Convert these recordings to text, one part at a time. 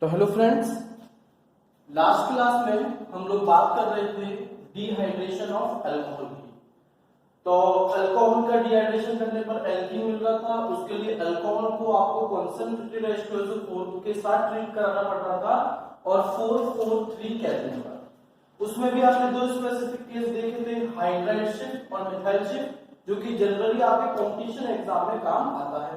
तो hello friends, last class में हम लोग बात कर रहे थे डिहाइड्रेशन ऑफ अल्कोहल की। तो अल्कोहल का डिहाइड्रेशन करने पर एल्कीन मिल रहा था, उसके लिए अल्कोहल को आपको कंसंट्रेटेड H2SO4 के साथ ट्रीट कराना पड़ रहा था और 443 केल्विन पर। उसमें भी आपने दो स्पेसिफिक केस देखे थे, हाइड्राइड शिफ्ट और मिथाइल शिफ्ट, जो कि जनरली आपके कंपटीशन एग्जाम में काम आता है।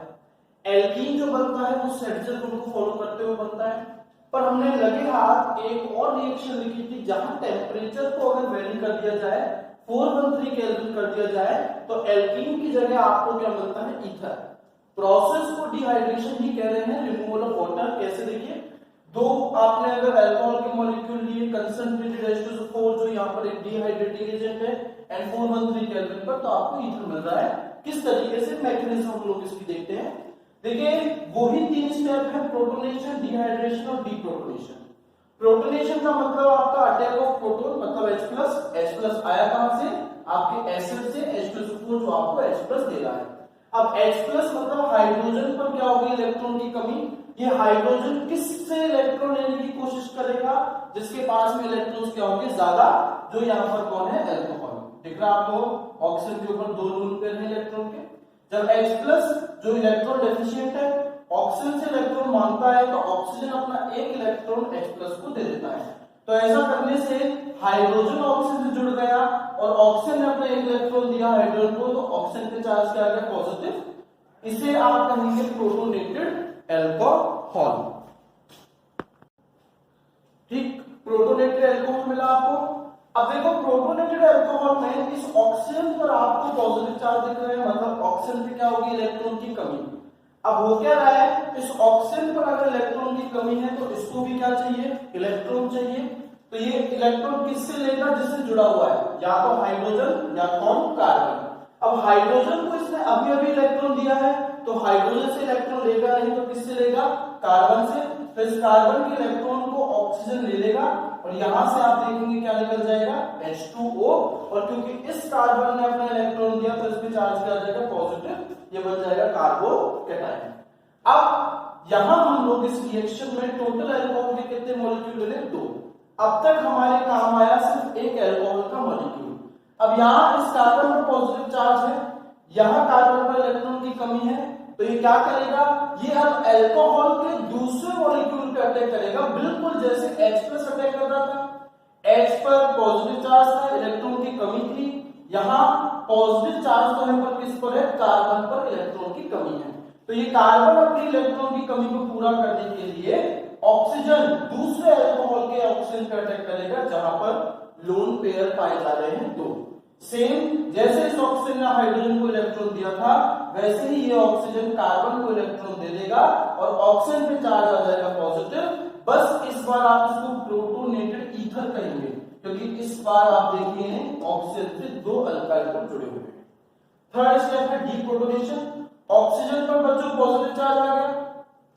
एल्कीन जो बनता है वो सेडजर रूल को फॉलो करते हुए बनता है, पर हमने लगे हाथ एक और रिएक्शन लिखी थी जहां टेम्परेचर को अगर वैरी कर दिया जाए 413 केल्विन कर दिया जाए तो एल्कीन की जगह आपको क्या मिलता है, ईथर। प्रोसेस को डिहाइड्रेशन ही कह रहे हैं, रिमूवल ऑफ वाटर। कैसे देखिए, दो आपने अगर अल्कोहल के मॉलिक्यूल लिए कंसंट्रेटेड H2SO4 जो यहां पर एक डिहाइड्रेटिंग एजेंट है एंड 413 केल्विन पर, तो आपको ईथर मिल रहा है। किस तरीके से मैकेनिज्म हम लोग इसकी देखते हैं। देखिए, वही तीन स्टेप है, प्रोटोनेशन, डिहाइड्रेशन और डीप्रोटोनेशन। प्रोटोनेशन का मतलब आपका अटैक ऑफ प्रोटॉन, मतलब H+ आया कहां से, आपके एसिड से H2SO4 जो आपको H+ दे रहा है। अब H+ मतलब हाइड्रोजन पर क्या होगी, इलेक्ट्रॉन की कमी। ये हाइड्रोजन किससे इलेक्ट्रॉन लेने की कोशिश करेगा, जिसके पास में इलेक्ट्रॉन्स क्या होंगे, ज्यादा, जो यहां पर कौन है, अल्कोहल। दिख रहा आपको, ऑक्सीजन के ऊपर दो लोन पेयर हैं इलेक्ट्रॉन के। जब H+ जो इलेक्ट्रॉन डेफिशिएंट है, ऑक्सीजन से इलेक्ट्रॉन मांगता है, तो ऑक्सीजन अपना एक इलेक्ट्रॉन H+ को दे देता है। तो ऐसा करने से हाइड्रोजन ऑक्सीजन से जुड़ गया और ऑक्सीजन ने अपना एक इलेक्ट्रॉन दिया हाइड्रोजन को, तो ऑक्सीजन के चार्ज क्या आ गया, पॉजिटिव। इसे आप कहेंगे प्रोटोनेटेड अल्कोहल। ठीक, प्रोटोनेटेड अल्कोहल मिला आपको। अब देखो, प्रोटोनेटेड अल्कोहल में इस ऑक्सीजन पर आपको पॉजिटिव चार्ज दिख रहे हैं, मतलब ऑक्सीजन पे क्या होगी, इलेक्ट्रॉन की कमी। अब हो क्या रहा है, इस ऑक्सीजन पर अगर इलेक्ट्रॉन की कमी है तो इसको भी क्या चाहिए, इलेक्ट्रॉन चाहिए। तो ये इलेक्ट्रॉन किससे लेगा, जिससे जुड़ा हुआ है, या तो हाइड्रोजन या कौन, कार्बन। अब हाइड्रोजन को इसने अभी अभी इलेक्ट्रॉन दिया है, तो हाइड्रोजन से इलेक्ट्रॉन लेगा नहीं, तो किससे लेगा, कार्बन से। तो इस कार्बन के इलेक्ट्रॉन को ऑक्सीजन ले लेगा और यहां से आप देखेंगे क्या निकल जाएगा, H2O। और क्योंकि इस कार्बन ने अपना इलेक्ट्रॉन दिया तो इसमें चार्ज क्या आ जाएगा, पॉजिटिव। ये बन जाएगा कार्बोकैटायन। अब यहां हम लोग इस रिएक्शन में टोटल अल्कोहल के कितने मॉलिक्यूल मिले, दो। अब तक हमारे काम आया सिर्फ एक अल्कोहल का मॉलिक्यूल। अब यहां इस कार्बन पर पॉजिटिव चार्ज है, यहां कार्बन पर इलेक्ट्रॉन की कमी है, तो ये क्या करेगा, ये अब अल्कोहल के दूसरे मॉलिक्यूल पे अटैक करेगा, बिल्कुल जैसे H+ अटैक कर रहा था। H पर पॉजिटिव चार्ज था, इलेक्ट्रॉन की कमी थी। यहां पॉजिटिव चार्ज तो है पर किस पर है, कार्बन पर इलेक्ट्रॉन की कमी है। तो ये कार्बन अपनी इलेक्ट्रॉन की कमी को पूरा करने के लिए ऑक्सीजन दूसरे अल्कोहल के ऑक्सीजन पे अटैक करेगा, जहां पर लोन पेयर पाए जा रहे हैं दो। सेम जैसे इस ऑक्सीजन ने हाइड्रोजन को इलेक्ट्रॉन दिया था, वैसे ही ये ऑक्सीजन कार्बन को इलेक्ट्रॉन दे देगा और ऑक्सीजन पे चार्ज आ जाएगा पॉजिटिव। बस इस बार आप इसको प्रोटोनेटेड ईथर कहेंगे, क्योंकि इस बार आप देखिए ऑक्सीजन से दो अल्काइल पर जुड़े हुए हैं। थर्ड स्टेप है डीप्रोटोनेशन। ऑक्सीजन पर बच्चों पॉजिटिव चार्ज आ गया,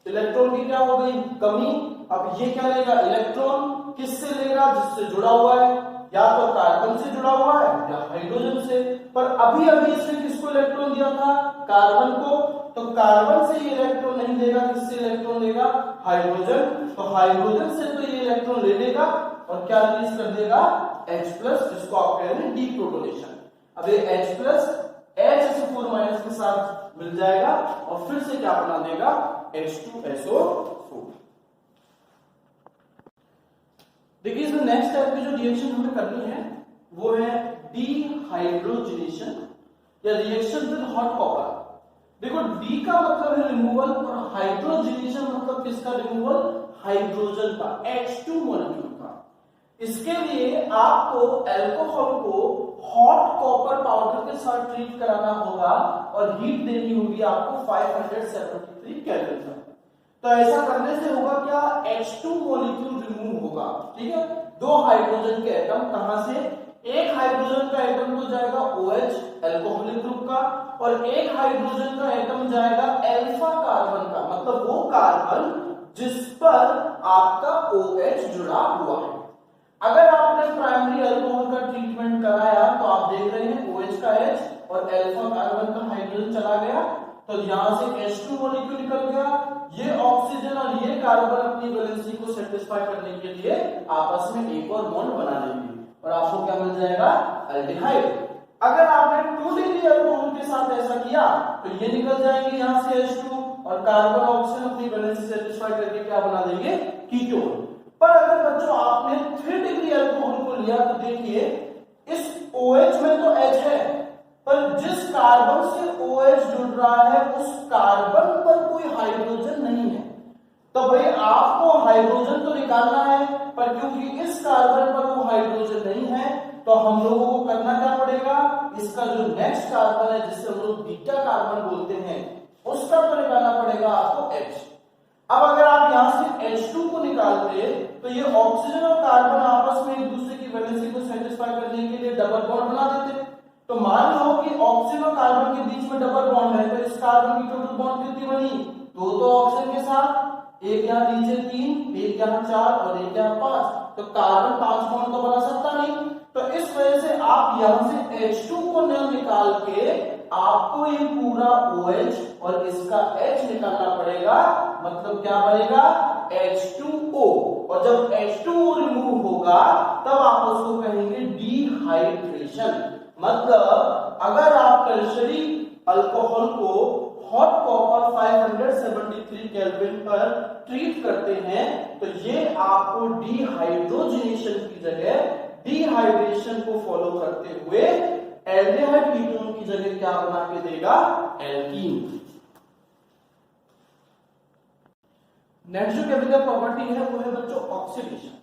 इलेक्ट्रॉन की क्या हो गई, कमी। अब ये क्या लेगा, इलेक्ट्रॉन किससे लेगा, जिससे जुड़ा हुआ है, या तो कार्बन से जुड़ा हुआ है या हाइड्रोजन से। पर अभी अभी इसने किसको इलेक्ट्रॉन दिया था, कार्बन को, तो कार्बन से ये इलेक्ट्रॉन नहीं देगा, किससे इलेक्ट्रॉन लेगा, हाइड्रोजन। तो हाइड्रोजन से तो ये इलेक्ट्रॉन ले लेगा और क्या रिलीज कर देगा, H+, जिसको आप कह रहे हैं डीप्रोटोनेशन। अब ये H+ HSO4- के साथ मिल जाएगा और फिर से क्या बना देगा, H2SO4। देखिए, इसमें नेक्स्ट टाइप की जो रिएक्शन हमें करनी है वो है डीहाइड्रोजनेशन या रिएक्शन विद हॉट कॉपर। देखो, डी का मतलब है रिमूवल और हाइड्रोजनेशन मतलब किसका रिमूवल, हाइड्रोजन का, H2 मॉलिक्यूल का। इसके लिए आपको अल्कोहल को हॉट कॉपर पाउडर के साथ ट्रीट कराना होगा और हीट देनी होगी आपको 573 केल्विन पर। तो ऐसा करने से होगा क्या, H2 मॉलिक्यूल रिमूव होगा। ठीक है, दो हाइड्रोजन के एटम, कहां से, एक हाइड्रोजन का एटम तो जाएगा OH अल्कोहलिक ग्रुप का, और एक हाइड्रोजन का एटम जाएगा अल्फा कार्बन का, मतलब वो कार्बन जिस पर आपका OH जुड़ा हुआ है। अगर आपने प्राइमरी अल्कोहल का ट्रीटमेंट कराया तो आप देख रहे हैं OH का H और अल्फा कार्बन का हाइड्रोजन चला गया, तो यहां से H2 मॉलिक्यूल निकल गया, ये ऑक्सीजन और ये कार्बन अपनी वैलेंसी को सेटिस्फाई करने के लिए आपस में एक और बॉन्ड बना लेंगे और आपको क्या मिल जाएगा, एल्डिहाइड। अगर आपने 2 डिग्री अल्कोहल के साथ ऐसा किया तो ये निकल जाएंगे यहां से H2 और कार्बन ऑक्सीजन अपनी वैलेंसी सेटिस्फाई करके क्या बना देंगे, कीटोन। पर अगर बच्चों आपने 3 डिग्री अल्कोहल को लिया तो देखिए इस OH में तो H है, पर जिस कार्बन से OH जुड़ रहा है उस कार्बन पर कोई हाइड्रोजन नहीं है। तो भाई आपको हाइड्रोजन तो निकालना है, पर क्योंकि इस कार्बन पर वो हाइड्रोजन नहीं है तो हम लोगों को करना क्या पड़ेगा, इसका जो नेक्स्ट कार्बन है जिससे हम लोग बीटा कार्बन बोलते हैं उसका तो निकालना पड़ेगा आपको H। अब अगर आप यहां से H2 को निकालते तो ये ऑक्सीजन और कार्बन आपस में एक दूसरे की वैलेंसी को सेटिस्फाई करने के लिए डबल बॉन्ड बना देते। तो मान लो कि ऑक्सीजन और कार्बन के बीच में डबल बॉन्ड है, तो इस कार्बन की टोटल बॉन्ड कितनी बनी, 2 तो ऑक्सीजन के साथ, एक यहाँ नीचे 3, एक यहाँ 4 और एक यहाँ 5, तो कार्बन 5 बॉन्ड तो बना सकता नहीं। तो इस वजह से आप यहां से H2 को न निकाल के आपको ये पूरा OH और इसका H निकालना पड़ेगा, मतलब क्या बनेगा, H2O। और जब H2O रिमूव होगा तब आप उसको कहेंगे डिहाइड्रेशन। मतलब अगर आप टर्शरी अल्कोहल को हॉट कॉपर 573 केल्विन पर ट्रीट करते हैं तो ये आपको डिहाइड्रोजनेशन की जगह डिहाइड्रेशन को फॉलो करते हुए एल्डिहाइड कीटोन की जगह क्या बना के देगा, एल्कीन। नेक्स्ट जो केमिकल प्रॉपर्टी है वो है बच्चों ऑक्सीडेशन।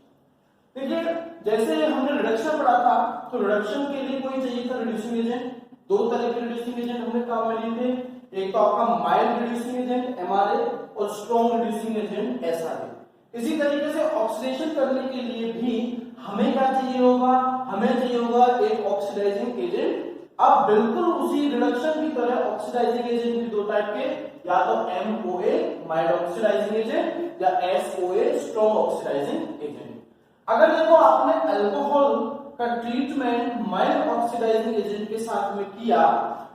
देखिए जैसे हमने रिडक्शन पढ़ा था तो रिडक्शन के लिए कोई चाहिए था रिड्यूसिंग एजेंट। 2 तरह के रिड्यूसिंग एजेंट हमने काम में लिए थे, एक तो आपका माइल्ड रिड्यूसिंग एजेंट MRA और स्ट्रॉन्ग रिड्यूसिंग एजेंट SRA। इसी तरीके से ऑक्सीडेशन करने के लिए भी हमें क्या चाहिए होगा, हमें चाहिए होगा एक ऑक्सीडाइजिंग एजेंट। अब बिल्कुल उसी रिडक्शन की तरह ऑक्सीडाइजिंग एजेंट भी 2 टाइप के, या तो MOA माइल्ड ऑक्सीडाइजिंग एजेंट या SOA स्ट्रॉन्ग ऑक्सीडाइजिंग एजेंट। अगर देखो आपने अल्कोहल का ट्रीटमेंट माइल्ड ऑक्सीडाइजिंग एजेंट के साथ में किया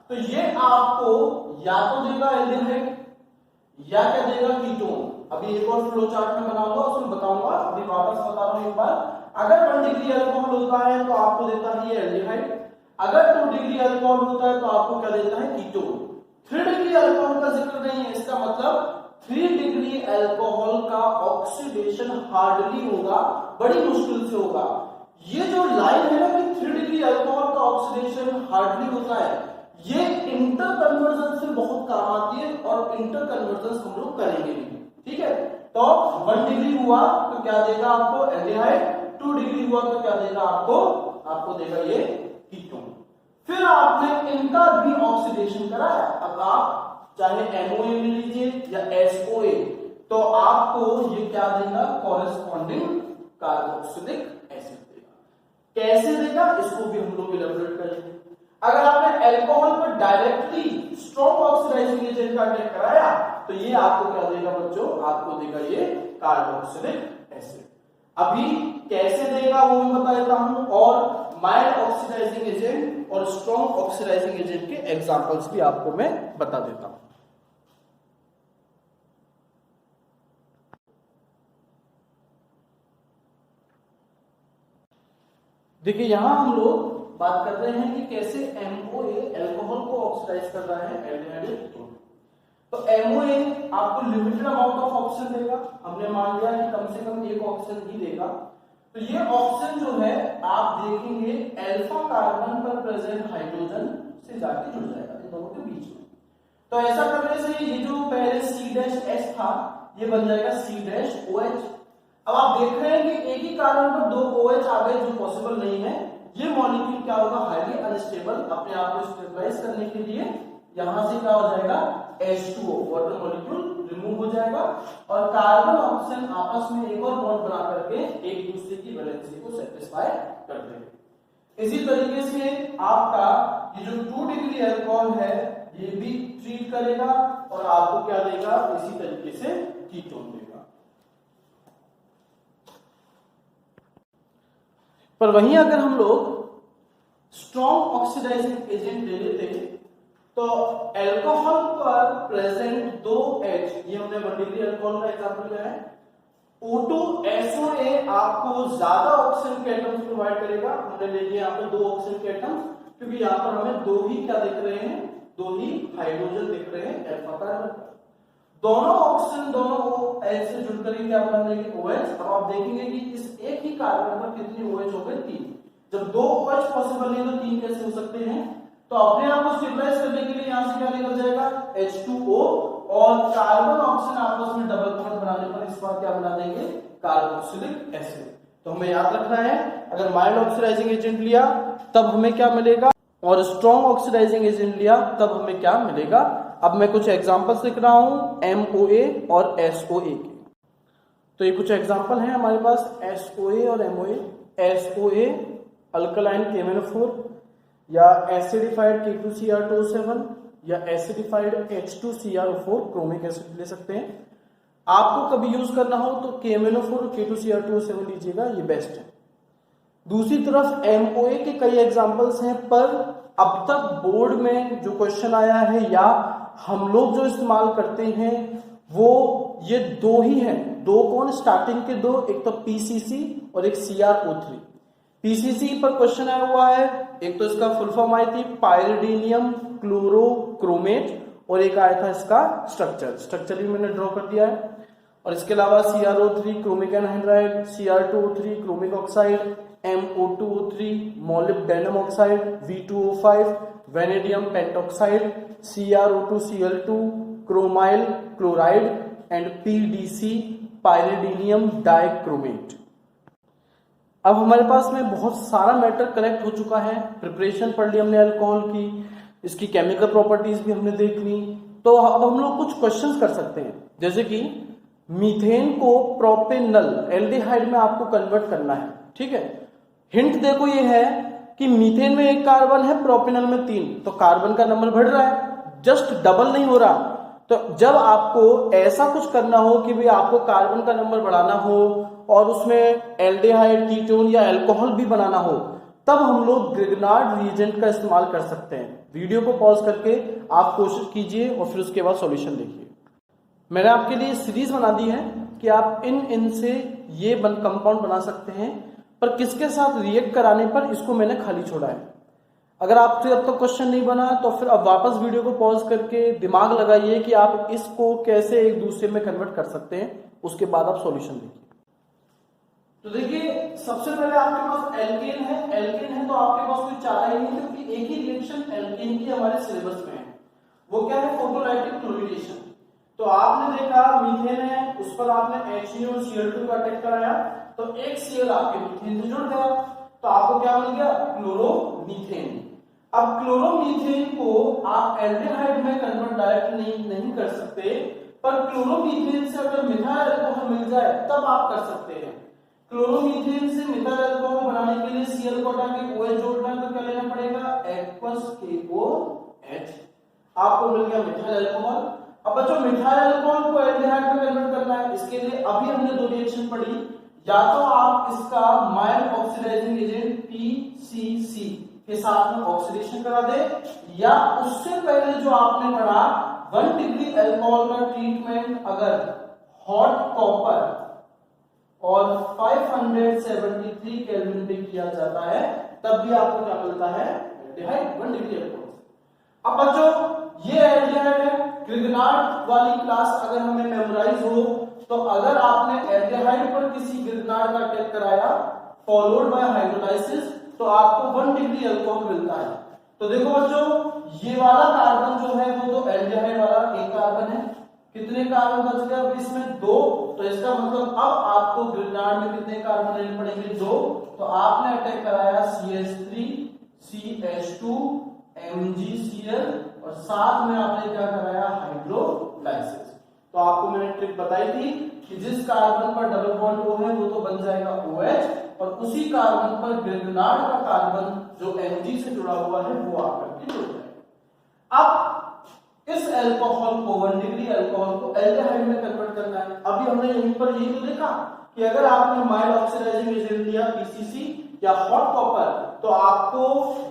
तो ये आपको या तो देगा एल्डिहाइड या क्या देगा, कीटोन। अभी एक और फ्लो चार्ट में बनाऊंगा उसमें बताऊंगा, अभी वापस बता रहा हूं एक बार। अगर 1 डिग्री अल्कोहल होता है तो आपको देता है ये एल्डिहाइड, अगर 2 डिग्री अल्कोहल होता है तो आपको क्या देता है, कीटोन। 3 डिग्री अल्कोहल का जिक्र नहीं है, इसका मतलब 3 डिग्री अल्कोहल का ऑक्सीडेशन हार्डली होगा, बड़ी मुश्किल से होगा। ये जो लाइन है ना कि 3 डिग्री अल्कोहल का ऑक्सीडेशन हार्डली होता है, ये इंटर कन्वर्जन से बहुत काम आती है और इंटर कन्वर्जन हम लोग करेंगे भी, ठीक है। तो 1 डिग्री हुआ तो क्या देगा आपको, एल्डिहाइड। 2 डिग्री हुआ तो क्या देगा आपको देगा ये कीटोन। फिर आपने इनका भी ऑक्सीडेशन कराया, अब आप चाहे MOA ले लीजिए या SOA, तो आपको ये क्या देगा, कॉरेस्पॉन्डिंग कार्बोक्सिलिक एसिड देगा। कैसे देगा इसको भी हम लोग इलैबोरेट करेंगे। अगर आपने अल्कोहल पर डायरेक्टली स्ट्रॉन्ग ऑक्सीडाइजिंग एजेंट का अटैक कराया तो ये आपको क्या देगा बच्चों, आपको देगा ये कार्बोक्सिलिक एसिड। अभी कैसे देगा वो मैं बता देता हूं, और माइल्ड ऑक्सीडाइजिंग एजेंट और स्ट्रॉन्ग ऑक्सीडाइजिंग एजेंट के एग्जांपल्स भी आपको मैं बता देता हूं। देखिए यहां हम लोग बात कर रहे हैं कि कैसे MOA अल्कोहल को ऑक्सीडाइज कर रहा है एल्डिहाइड कीटोन। तो MOA आपको लिमिटेड अमाउंट ऑफ ऑक्सीजन देगा, हमने मान लिया कि कम से कम एक ऑक्सीजन ही देगा। तो ये ऑक्सीजन जो है आप देखेंगे अल्फा कार्बन पर प्रेजेंट हाइड्रोजन से जाके जुड़ जाएगा इन दोनों के बीच में। तो ऐसा करने से ये जो पहले C-H था ये बन जाएगा C-OH। अब आप देख रहे हैं कि एक ही कार्बन पर 2 OH आ गए जो पॉसिबल नहीं है। ये मॉलिक्यूल क्या होगा, हाईली अनस्टेबल, अपने आप को स्टेबलाइज करने के लिए यहां से क्या हो जाएगा, H2O वाटर मॉलिक्यूल रिमूव हो जाएगा और कार्बन ऑक्सीजन आपस में एक और बॉन्ड बना करके एक दूसरे की वैलेंसी को सेटिस्फाई कर देंगे। इसी तरीके से आपका ये जो 2 डिग्री अल्कोहल है ये भी ट्रीट करेगा और आपको क्या देगा, इसी तरीके से कीटोन देगा। पर वहीं अगर हम लोग स्ट्रॉन्ग ऑक्सीडाइजिंग एजेंट ले लेते तो एल्कोहल पर प्रेजेंट 2H, ये हमने 1 डिग्री अल्कोहल का एग्जांपल लिया है। O2SOA आपको ज्यादा ऑक्सीजन के एटम्स प्रोवाइड करेगा। हमने ले लिया यहाँ पे 2 ऑक्सीजन के एटम्स, क्योंकि यहाँ पर हमें 2 ही क्या दिख रहे हैं, 2 ही हाइड्रोजन दिख रहे हैं अल्फा कार्बन। दोनों ऑक्सीजन दोनों OH से जुड़कर क्या बना देंगे, OH। अब आप देखेंगे कि इस एक ही कार्बन पर कितनी OH हो गई, 3। जब 2 OH पॉसिबल नहीं तो 3 कैसे हो सकते हैं? तो अपने आप को स्टेबलाइज करने के लिए यहां से क्या निकल जाएगा, H2O, और कार्बन ऑक्सीजन आपस में डबल बॉन्ड बनाने पर इस बार क्या बना देंगे, कार्बोक्सिलिक एसिड। तो हमें याद रखना है, अगर माइल्ड ऑक्सीडाइजिंग एजेंट लिया तब हमें क्या मिलेगा, और स्ट्रॉन्ग ऑक्सीडाइजिंग एजेंट लिया तब हमें क्या मिलेगा। अब मैं कुछ एग्जांपल्स लिख रहा हूं MOA और SOA के। तो ये कुछ एग्जांपल हैं हमारे पास SOA और MOA। SOA अल्कलाइन KMnO4, या एसिडिफाइड K2Cr2O7, या एसिडिफाइड H2Cr4 क्रोमिक एसिड ले सकते हैं। आपको कभी यूज करना हो तो KMnO4 और K2Cr2O7 लीजिएगा, ये बेस्ट है। दूसरी तरफ MOA के कई एग्जांपल्स हैं, पर अब तक बोर्ड में जो क्वेश्चन आया है या हम लोग जो इस्तेमाल करते हैं वो ये 2 ही हैं। 2 कौन, स्टार्टिंग के 2, एक तो PCC और एक CrO3। PCC पर क्वेश्चन आया हुआ है, एक तो इसका फुल फॉर्म आई थी पायरिडीनियम क्लोरोक्रोमेट, और एक आया था इसका स्ट्रक्चर भी मैंने ड्रॉ कर दिया है। और इसके अलावा CrO3 chromic anhydride, Cr2O3 chromic oxide, MO2O3 molybdenum oxide, V2O5 vanadium pentoxide, CrO2Cl2 chromyl chloride, and PDC pyridinium dichromate. अब हमारे पास में बहुत सारा मैटर कलेक्ट हो चुका है, प्रिपरेशन पढ़ ली हमने अल्कोहल की, इसकी केमिकल प्रॉपर्टीज भी हमने देख ली। तो अब हम लोग कुछ क्वेश्चंस कर सकते हैं, जैसे कि मीथेन को प्रोपेनल एल्डिहाइड में आपको कन्वर्ट करना है, ठीक है। हिंट देखो ये है कि मीथेन में 1 कार्बन है, प्रोपेनल में 3, तो कार्बन का नंबर बढ़ रहा है, जस्ट डबल नहीं हो रहा। तो जब आपको ऐसा कुछ करना हो कि भाई आपको कार्बन का नंबर बढ़ाना हो और उसमें एल्डिहाइड, कीटोन या अल्कोहल भी बनाना हो, तब हम लोग ग्रिग्नार्ड रिएजेंट का इस्तेमाल कर सकते हैं। वीडियो को पॉज करके आप कोशिश कीजिए और फिर उसके बाद सॉल्यूशन देखिए। मैंने आपके लिए सीरीज बना दी है कि आप इन से ये कंपाउंड बना सकते हैं, पर किसके साथ रिएक्ट कराने पर इसको मैंने खाली छोड़ा है। अगर आपसे अब तक क्वेश्चन नहीं बना तो फिर अब वापस वीडियो को पॉज करके दिमाग लगाइए कि आप इसको कैसे एक दूसरे में कन्वर्ट कर सकते हैं, उसके बाद आप सॉल्यूशन देखिए। तो देखिए, सबसे पहले आपके पास एल्केन है तो आपके पास कोई चारा ही नहीं, क्योंकि एक ही रिएक्शन एल्केन की हमारे सिलेबस में है। वो क्या है, फोटोलाइटिक क्लोरीनेशन। तो आपने देखा मीथेन है, उस पर आपने He और Cl2 का अटैक कराया, तो एक Cl आपके मीथेन से जुड़ गया, तो आपको क्या बन गया, क्लोरोमीथेन। अब क्लोरोमीथेन को आप एल्डिहाइड में कन्वर्ट डायरेक्ट नहीं कर सकते, पर क्लोरोमीथेन से अगर मिथाइल अल्कोहल मिल जाए तब आप कर सकते हैं। क्लोरोमीथेन से मिथाइल अल्कोहल बनाने के लिए Cl को हटा के OH जोड़ना है, तो क्या लेना पड़ेगा, Aqueous KOH। आपको मिल गया मिथाइल अल्कोहल। अब बच्चों, मिथाइल अल्कोहल को एल्डिहाइड में कन्वर्ट करना है, इसके लिए अभी हमने 2 रिएक्शन पढ़ी, या तो आप इसका माइल्ड ऑक्सीडाइजिंग एजेंट PCC के साथ में ऑक्सीडेशन करा दे, या उससे पहले जो आपने पढ़ा 1 डिग्री अल्कोहल का ट्रीटमेंट अगर हॉट कॉपर और 573 केल्विन पे किया जाता है, तब भी आपको क्या मिलता है, एल्डिहाइड 1 डिग्री अल्कोहल। अब बच्चों, ये एल्डिहाइड है। ग्रिग्नार्ड वाली क्लास अगर हमें मेमोराइज हो, तो अगर आपने एल्डिहाइड पर किसी ग्रिग्नार्ड का अटैक कराया फॉलोड बाय हाइड्रोलाइसिस, तो आपको 1 डिग्री अल्कोहल मिलता है। तो देखो बच्चों, ये वाला कार्बन जो है वो तो एल्डिहाइड वाला 1 कार्बन है, कितने कार्बन बच गए इसमें, 2। तो इसका मतलब अब आपको ग्रिग्नार्ड में कितने कार्बन लेने पड़ेंगे, 2। तो आपने अटैक कराया CH3 CH2 MgCl, और साथ में आपने क्या कराया, हाइड्रोलाइसिस। तो आपको मैंने ट्रिक बताई थी कि जिस कार्बन पर डबल बॉन्ड O है वो तो बन जाएगा OH, और उसी कार्बन पर ग्रिग्नार्ड का कार्बन जो Mg से जुड़ा हुआ है वो आकर के जुड़ जाएगा। अब इस अल्कोहल को 1 डिग्री अल्कोहल को एल्डिहाइड में कन्वर्ट करना है। अभी हमने यहीं पर यही तो देखा कि अगर आपने माइल्ड ऑक्सीडाइजिंग एजेंट लिया PCC, या हॉट कॉपर, तो आपको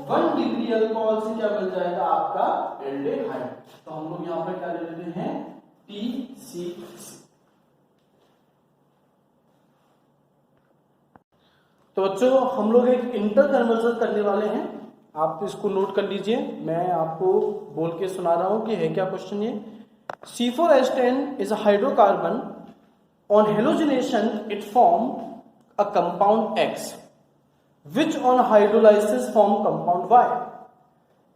1 डिग्री अल्कोहल से क्या मिल जाएगा, आपका एल्डिहाइड। तो हम लोग यहाँ पर क्या ले लेते हैं, TCC। तो बच्चों हम लोग एक इंटर कन्वर्जन करने वाले हैं, आप इसको नोट कर लीजिए, मैं आपको बोल के सुना रहा हूं कि है क्या क्वेश्चन ये। C4H10 is a hydrocarbon. On halogenation it form a compound X, which on hydrolysis form compound Y.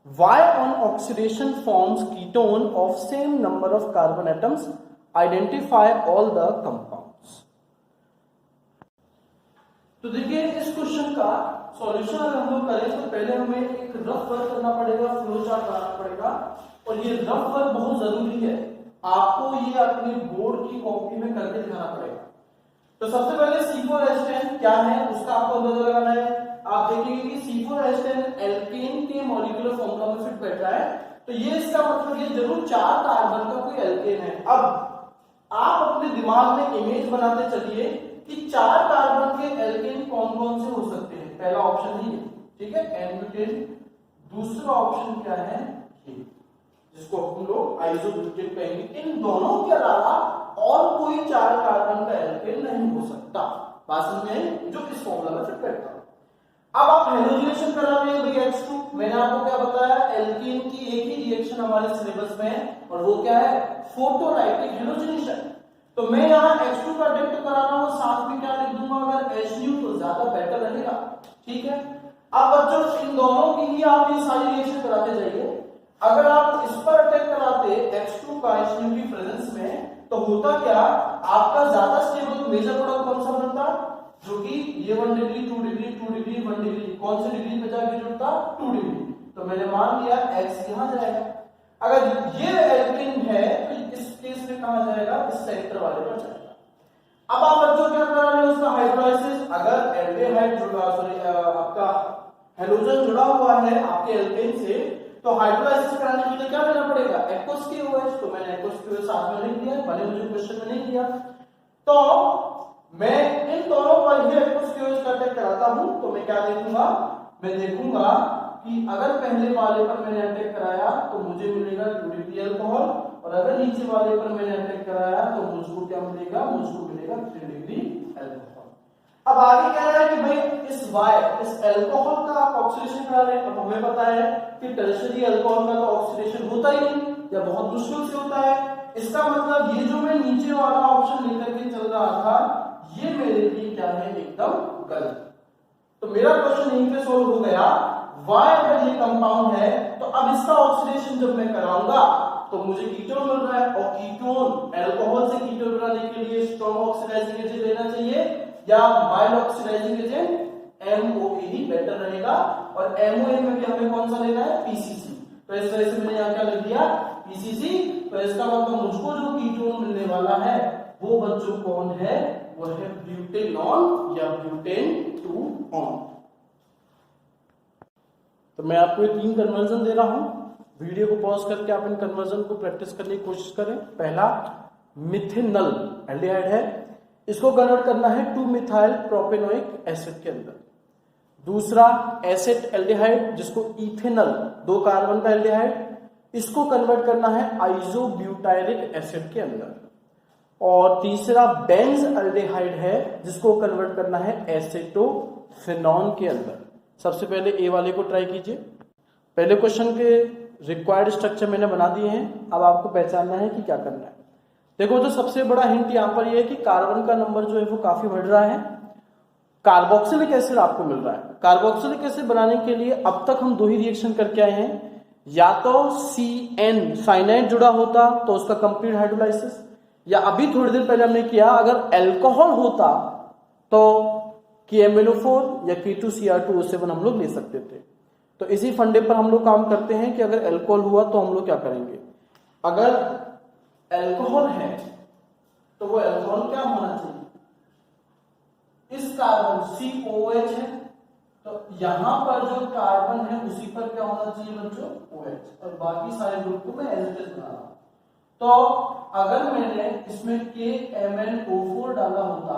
Y on oxidation forms ketone of same number of carbon atoms. Identify all the compounds. तो देखिए इस question का solution अगर हम लोग करें तो पहले हमें एक रफ वर्क करना पड़ेगा, फ्लो चार्ट बनाना पड़ेगा, और ये रफ वर्क बहुत जरूरी है, आपको ये अपने बोर्ड की कॉपी में करके दिखाना पड़ेगा। तो सबसे पहले C4H10 क्या है उसका आपको अंदाजा लगाना है। आप देखेंगे कि C4H10 एल्केन के मॉलिक्यूलर फॉर्मूला में फिट बैठ रहा है, तो ये इसका मतलब ये जरूर 4 कार्बन का कोई एल्केन है। अब आप अपने दिमाग में इमेज बनाते चलिए कि 4 कार्बन के एल्केन कौन कौन से हो सकते हैं। पहला ऑप्शन ही है, ठीक है, एन-ब्यूटेन। दूसरा ऑप्शन क्या है, जिसको हम लोग आइसोब्यूटेन कहेंगे। इन दोनों के अलावा और कोई 4 कार्बन का एल्केन नहीं हो सकता, बात में जो इस फॉर्मूला में फिट बैठता है। अब आप हेलोजिनेशन करा रहे हैं भाई H2, मैंने आपको क्या बताया, एल्केन की एक ही रिएक्शन हमारे सिलेबस में है और वो क्या है, फोटोलाइटिक हेलोजिनेशन। तो मैं यहाँ H2 का अटेम्प्ट करा रहा हूँ, साथ में क्या लिख दूंगा, अगर HU तो ज्यादा बेटर रहेगा, ठीक है। अब बच्चों इन दोनों की ही आप ये सारी रिएक्शन कराते जाइए। अगर आप इस पर अटैक कराते H2 का HU की प्रेजेंस में, तो होता क्या, आपका ज्यादा स्टेबल मेजर प्रोडक्ट कौन सा बनता, जो कि ये 1 डिग्री 2 डिग्री 2 डिग्री 1 डिग्री, कौन से डिग्री पे जाके जुड़ता, 2 डिग्री। तो मैंने मान लिया X यहां जाएगा। अगर ये एल्केन है तो इस केस में कहां जाएगा, इस सेंटर वाले पर जाएगा। अब आप बच्चों क्या करा रहे हैं, उसका हाइड्रोलाइसिस। अगर एल्डिहाइड जुड़ा, सॉरी आपका हेलोजन जुड़ा हुआ है आपके एल्केन से, तो हाइड्रोलाइसिस कराने के लिए क्या लेना पड़ेगा, एक्वस के OH। तो मैंने एक्वस के OH साथ में लिख दिया, भले मुझे क्वेश्चन में नहीं दिया। तो मैं इन दोनों पर ही एक्वस के OH का अटैक कराता हूं, तो मैं क्या देखूंगा, मैं देखूंगा कि अगर पहले वाले पर मैंने अटैक कराया तो मुझे मिलेगा 2 डिग्री अल्कोहल, और अगर नीचे वाले पर मैंने अटैक कराया तो मुझको क्या मिलेगा, मुझको मिलेगा 3 डिग्री अल्कोहल। अब आगे कह रहा है कि भाई इस Y, इस अल्कोहल का आप ऑक्सीडेशन करा रहे हैं। अब हमें पता है कि टर्शियरी अल्कोहल का तो ऑक्सीडेशन होता ही नहीं या बहुत मुश्किल से होता है। इसका मतलब ये जो मैं नीचे वाला ऑप्शन लेकर के चल रहा था, ये मेरे लिए क्या है, एकदम गलत। तो मेरा क्वेश्चन यहीं पे सोल्व हो गया। Y अगर ये कंपाउंड है तो अब इसका ऑक्सीडेशन जब मैं कराऊंगा तो मुझे कीटोन मिल रहा है, और कीटोन, अल्कोहल से कीटोन बनाने के लिए स्ट्रॉन्ग ऑक्सीडाइजिंग एजेंट लेना चाहिए या माइल्ड ऑक्सीडाइजिंग एजेंट, MOA ही बेटर रहेगा। और MOA में भी हमें कौन सा लेना है, PCC। तो इस तरह से मैंने यहाँ क्या लिख दिया, PCC। तो इसका मतलब मुझको जो कीटोन मिलने वाला है वो बच्चों कौन है, वो है ब्यूटेनॉन या ब्यूटेन 2-ऑन। तो मैं आपको ये 3 कन्वर्जन दे रहा हूं, वीडियो को पॉज करके आप इन कन्वर्जन को प्रैक्टिस करने की कोशिश करें। पहला मिथेनल एल्डिहाइड है, इसको कन्वर्ट करना है 2-मिथाइल प्रोपेनोइक एसिड के अंदर। दूसरा एसिड एल्डिहाइड, जिसको इथेनल, 2 कार्बन का एल्डिहाइड, इसको कन्वर्ट करना है आइसोब्यूटाइरिक एसिड के अंदर। और तीसरा बेंज एल्डिहाइड है, जिसको कन्वर्ट करना है एसीटोफेनॉन के अंदर। सबसे पहले ए वाले को ट्राई कीजिए। पहले क्वेश्चन के रिक्वायर्ड स्ट्रक्चर मैंने बना दिए हैं, अब आपको पहचानना है कि क्या करना है। देखो जो सबसे बड़ा हिंट यहाँ पर यह है कि कार्बन का नंबर जो है वो काफी बढ़ रहा है। कार्बोक्सिलिक एसिड आपको मिल रहा है। कार्बोक्सिलिक एसिड बनाने के लिए अब तक हम 2 ही रिएक्शन करके आए हैं, या तो CN साइनाइड जुड़ा होता तो उसका कंप्लीट हाइड्रोलाइसिस, या अभी थोड़ी देर पहले हमने किया अगर अल्कोहल होता तो KMnO4 या K2Cr2O7 हम लोग ले सकते थे। तो इसी फंडे पर हम लोग काम करते हैं कि अगर अल्कोहल हुआ तो हम लोग क्या करेंगे। अगर अल्कोहल है तो वो अल्कोहल क्या होना चाहिए, इस कार्बन COH है तो यहां पर जो कार्बन है उसी पर क्या होना चाहिए बच्चों, OH, और बाकी सारे ग्रुप को मैं एज इट इज बना रहा हूं। तो अगर मैंने इसमें KMnO4 डाला होता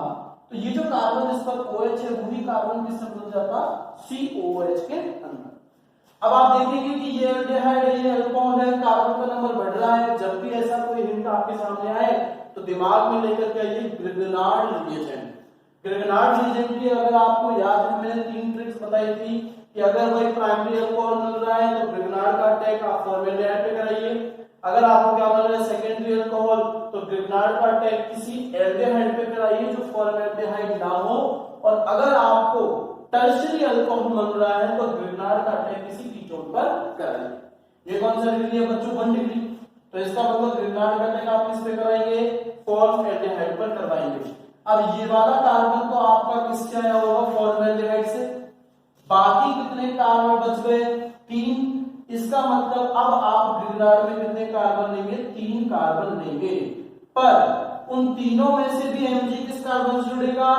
तो ये जो कार्बन इस पर OH है वही कार्बन किससे बदल जाता, COOH के अंदर। अब आप देखेंगे कि ये एल्डिहाइड है, ये अल्कोहल है, कार्बन का नंबर बढ़ रहा है। जब भी ऐसा कोई हिंट आपके सामने आए तो दिमाग में लेकर के आइए ग्रिगनार्ड रिएजेंट। ग्रिगनार्ड रिएजेंट की अगर आपको याद है, मैंने 3 ट्रिक्स बताई थी कि अगर वही प्राइमरी अल्कोहल मिल रहा है तो ग्रिगनार्ड का अटैक आप फॉर्मेल्डिहाइड पे कराइए। अगर आपको क्या मिल रहा है सेकेंडरी अल्कोहल तो ग्रिगनार्ड का अटैक किसी एल्डिहाइड पे कराइए जो फॉर्मेल्डिहाइड ना हो। और अगर आपको टर्शियरी अल्कोहल मिल रहा है तो ग्रिगनार्ड का अटैक किसी कीटोन पर कराइए। ये कौन सा डिग्री है बच्चों, 1 डिग्री। तो इसका मतलब ग्रिगनार्ड का अटैक आप किस पे कराएंगे, फॉर्मेल्डिहाइड पर करवाएंगे। अब ये वाला कार्बन तो आपका किससे आया होगा, फॉर्मेल्डिहाइड से। बाकी कितने कार्बन बच गए, 3। इसका मतलब अब आप ग्रिगनार्ड में कितने कार्बन लेंगे, 3 कार्बन लेंगे। पर उन तीनों में से भी Mg किस कार्बन से जुड़ेगा,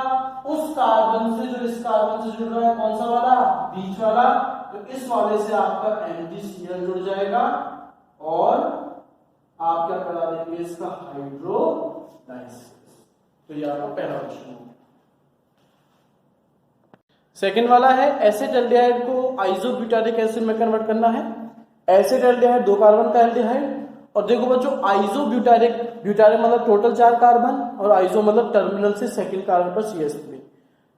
उस कार्बन से जो इस कार्बन से जुड़ रहा है, कौन सा वाला, बीच वाला। तो इस वाले से आपका MgCl जुड़ जाएगा और आप क्या करा देंगे, इसका हाइड्रोलाइसिस। तो ये आपका पहला क्वेश्चन होगा। सेकेंड वाला है एसिड एल्डिहाइड को आइसोब्यूटारिक एसिड में कन्वर्ट करना है। एसिड एल्डिहाइड 2 कार्बन का एल्डिहाइड। और देखो बच्चों आइसोब्यूटारिक, ब्यूटारिक मतलब टोटल 4 कार्बन और आइसो मतलब टर्मिनल से सेकंड कार्बन पर CH3।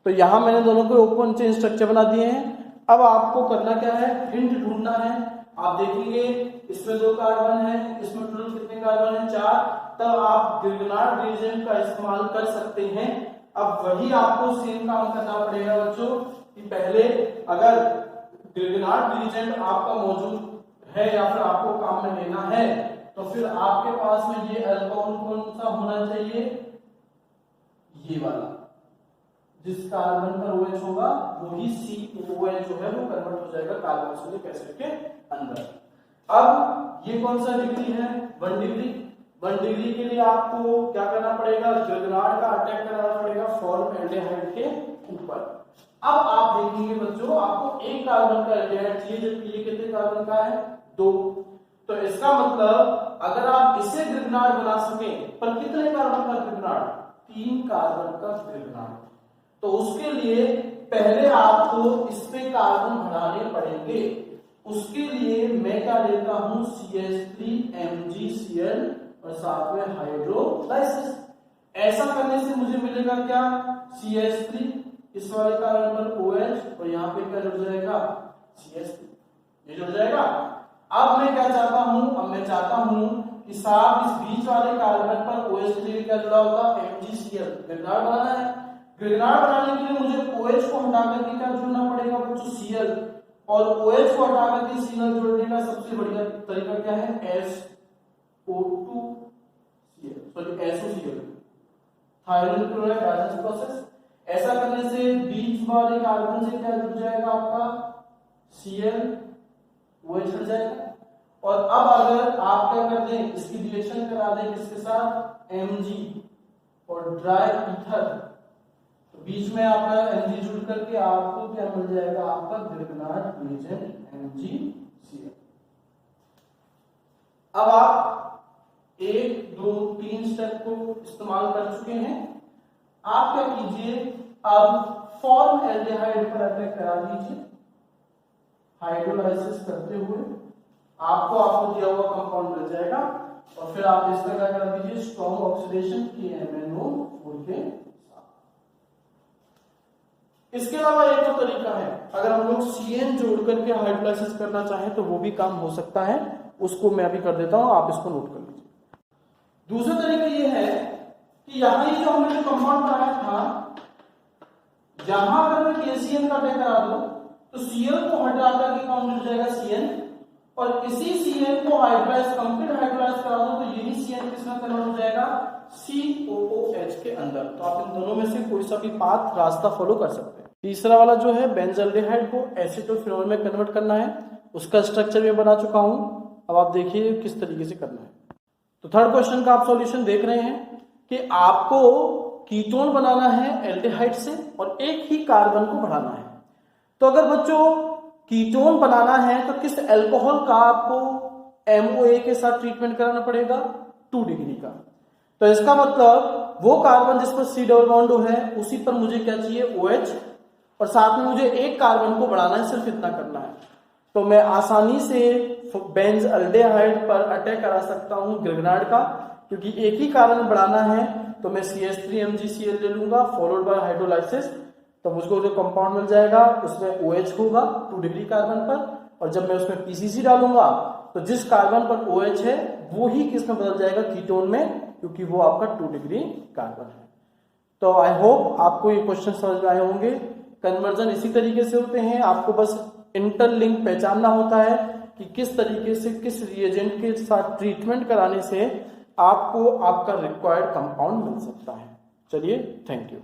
तो यहां मैंने दोनों को ओपन चेन स्ट्रक्चर बना दिए हैं। अब आपको करना क्या है, हिंट ढूंढना है। आप देखेंगे इसमें 2 कार्बन है, इसमें टोटल कितने कार्बन है, 4। तब आप ग्रिगनार्ड रिएजेंट का इस्तेमाल कर सकते हैं। अब वही आपको सेम काम करना पड़ेगा बच्चों कि पहले अगर ग्रिगनार्ड रिएजेंट आपका मौजूद है या फिर आपको काम में लेना है तो फिर आपके पास में ये अल्कोहल कौन सा होना चाहिए, ये वाला। जिस कार्बन पर OH होगा वही COOH जो है वो कन्वर्ट हो जाएगा कार्बोक्सिलिक एसिड के अंदर। अब ये कौन सा डिग्री है, 1 डिग्री। 1 डिग्री के लिए आपको क्या करना पड़ेगा, ग्रिगनार्ड का अटैक कराना पड़ेगा फॉर्मेल्डिहाइड के ऊपर। अब आप देखेंगे बच्चों आपको 1 कार्बन का एल्डिहाइड चाहिए जबकि ये कितने कार्बन का है, 2। तो इसका मतलब अगर आप इसे ग्रिगनार्ड बना सकें, पर कितने कार्बन का ग्रिगनार्ड, 3 कार्बन का ग्रिगनार्ड। तो उसके लिए पहले आपको इस पे कार्बन बढ़ाने पड़ेंगे। उसके लिए मैं क्या लेता हूं, CH3 MgCl और साथ में हाइड्रोलाइसिस। ऐसा करने से मुझे मिलेगा क्या, CH3 इस वाले कार्बन पर OH और यहाँ पे क्या जुड़ जाएगा, CH3, ये जुड़ जाएगा। अब मैं क्या चाहता हूं, अब मैं चाहता हूं कि साथ इस बीच वाले कार्बन पर OH के लिए क्या जुड़ा होगा, MgCl। ग्रिगनार्ड बनाना है, ग्रिगनार्ड बनाने के लिए मुझे OH को हटा करके क्या जोड़ना पड़ेगा बच्चों, Cl। और OH को हटा करके Cl जोड़ने का सबसे बढ़िया तरीका क्या है, SO2Cl, sorry SOCl, thionyl chloride balance process. ऐसा करने से बीच वाले कार्बन से क्या जुड़ जाएगा आपका, Cl, OH हट जाएगा। और अब अगर आप क्या कर दें, इसकी रिएक्शन करा दें किसके साथ, Mg और ड्राई ईथर, तो बीच में आपका Mg जुड़ करके आपको क्या मिल जाएगा, आपका ग्रिगनार्ड रिएजेंट MgCl। अब आप 1 2 3 स्टेप को इस्तेमाल कर चुके हैं। आप क्या कीजिए, अब फॉर्मेल्डिहाइड पर अटैक करा दीजिए हाइड्रोलाइसिस करते हुए। आपको दिया हुआ कंपाउंड मिल जाएगा और फिर आप इसका क्या कर दीजिए, स्ट्रॉन्ग ऑक्सीडेशन KMnO4 के साथ। इसके अलावा एक और तरीका है, अगर हम लोग CN जोड़ करके हाइड्रोलाइसिस करना चाहें तो वो भी काम हो सकता है। उसको मैं अभी कर देता हूं, आप इसको नोट कर लीजिए। दूसरा तरीका ये है कि यहां ही जो हमने जो कंपाउंड बनाया था, यहां अगर मैं KCN का अटैक करा दूं तो Cl को हटा करके कौन जुड़ जाएगा, CN। और इसी CN को हाइड्रोलाइज, कंप्लीट हाइड्रोलाइज करा दो तो यही CN किसमें कन्वर्ट हो जाएगा, COOH के अंदर। तो आप इन दोनों में से कोई सा भी पाथ, रास्ता फॉलो कर सकते हैं। तीसरा वाला जो है बेंजल्डिहाइड को एसीटोफिनोल में कन्वर्ट करना है, उसका स्ट्रक्चर मैं बना चुका हूं। अब आप देखिए किस तरीके से करना है। तो थर्ड क्वेश्चन का आप सॉल्यूशन देख रहे हैं कि आपको कीटोन बनाना है एल्डिहाइड से और एक ही कार्बन को बढ़ाना है। तो अगर बच्चों कीटोन बनाना है तो किस अल्कोहल का आपको MOA के साथ ट्रीटमेंट कराना पड़ेगा, 2 डिग्री का। तो इसका मतलब वो कार्बन जिस पर C डबल बॉन्ड है उसी पर मुझे क्या चाहिए, OH, और साथ में मुझे एक कार्बन को बढ़ाना है, सिर्फ इतना करना है। तो मैं आसानी से बेंज अल्डेहाइड पर अटैक करा सकता हूं ग्रिग्नार्ड का, क्योंकि एक ही कार्बन बढ़ाना है। तो मैं CH3MgCl ले लूंगा फॉलोड बाय हाइड्रोलाइसिस, तो मुझको जो कंपाउंड मिल जाएगा उसमें OH होगा 2 डिग्री कार्बन पर, और जब मैं उसमें PCC डालूंगा तो जिस कार्बन पर OH है वो ही किस में बदल जाएगा, कीटोन में, क्योंकि वो आपका 2 डिग्री कार्बन है। तो आई होप आपको ये क्वेश्चन समझ में आए होंगे। कन्वर्जन इसी तरीके से होते हैं, आपको बस इंटरलिंक पहचानना होता है कि किस तरीके से किस रिएजेंट के साथ ट्रीटमेंट कराने से आपको आपका रिक्वायर्ड कंपाउंड मिल सकता है। चलिए, थैंक यू।